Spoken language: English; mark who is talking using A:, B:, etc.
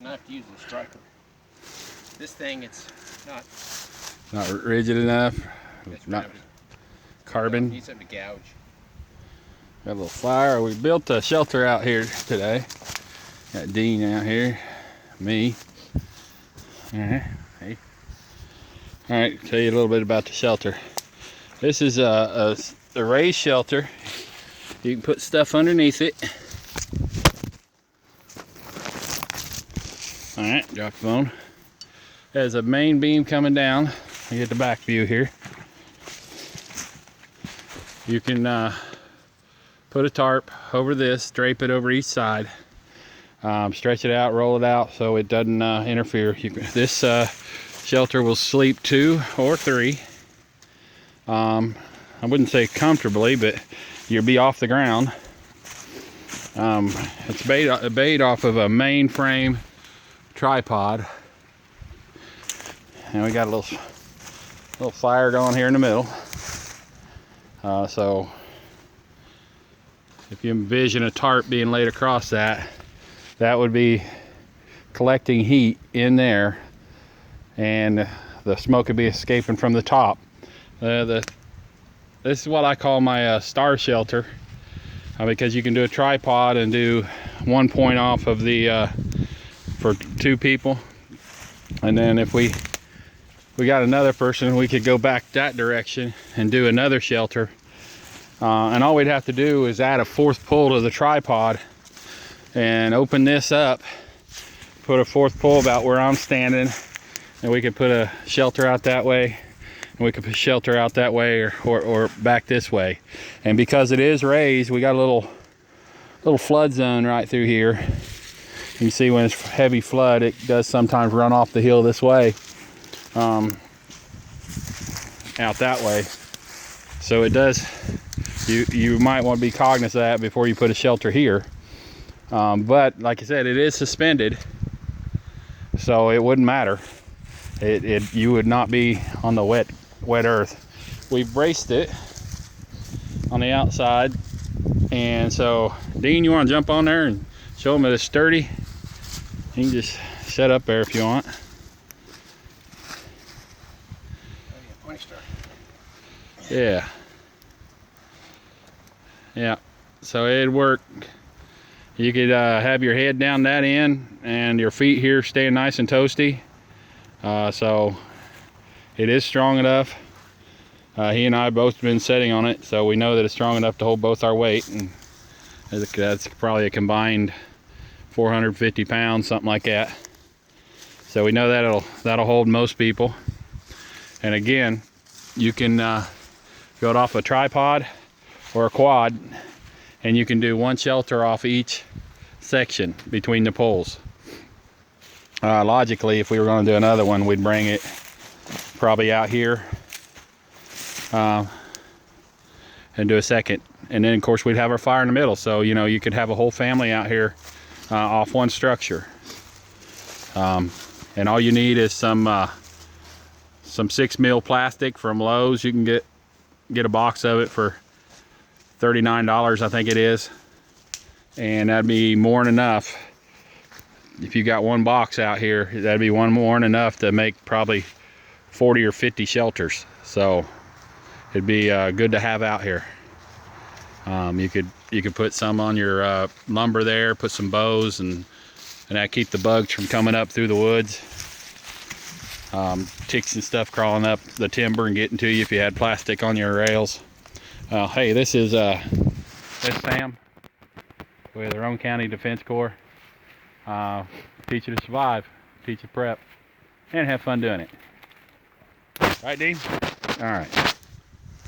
A: Not have to use the striker. This thing, it's
B: not rigid enough.
A: it's
B: Not
A: rounded.
B: carbon.
A: Needs something to gouge.
B: Got a little fire. We built a shelter out here today. Got Dean out here, me. All right, hey. All right, tell you a little bit about the shelter. This is a raised shelter. You can put stuff underneath it. All right, drop the phone. There's a main beam coming down. I get the back view here. You can put a tarp over this, drape it over each side, stretch it out, roll it out so it doesn't interfere. This shelter will sleep 2 or 3. I wouldn't say comfortably, but you'll be off the ground. It's made off of a main frame tripod, and we got a little fire going here in the middle. So if you envision a tarp being laid across that would be collecting heat in there, and the smoke would be escaping from the top. This is what I call my star shelter, because you can do a tripod and do 1 point off of the for 2 people, and then if we got another person, we could go back that direction and do another shelter, and all we'd have to do is add a 4th pole to the tripod and open this up, put a 4th pole about where I'm standing, and we could put a shelter out that way, and we could put shelter out that way, or back this way. And because it is raised, we got a little flood zone right through here. You can see when it's heavy flood, it does sometimes run off the hill this way, out that way. So it does, you might want to be cognizant of that before you put a shelter here. But like I said, it is suspended, so it wouldn't matter. You would not be on the wet earth. We've braced it on the outside, and so Dean, you want to jump on there and show them that it's sturdy? You can just set up there if you want. Yeah. So it'd work. You could have your head down that end and your feet here staying nice and toasty. So it is strong enough. He and I both been sitting on it, so we know that it's strong enough to hold both our weight, and that's probably a combined 450 pounds, something like that. So we know that'll hold most people. And again, you can go it off a tripod or a quad, and you can do 1 shelter off each section between the poles. Logically, if we were going to do another one, we'd bring it probably out here and do a second, and then of course we'd have our fire in the middle, so you could have a whole family out here off 1 structure. And all you need is some 6 mil plastic from Lowe's. You can get a box of it for $39, I think it is, and that'd be more than enough. If you got 1 box out here, that'd be more than enough to make probably 40 or 50 shelters. So it'd be good to have out here. You could put some on your lumber there, put some bows, and that keep the bugs from coming up through the woods. Ticks and stuff crawling up the timber and getting to you if you had plastic on your rails. Hey, this is Sam with the Roane County Defense Corps. Teach you to survive, teach you prep, and have fun doing it. Right, Dean? All right.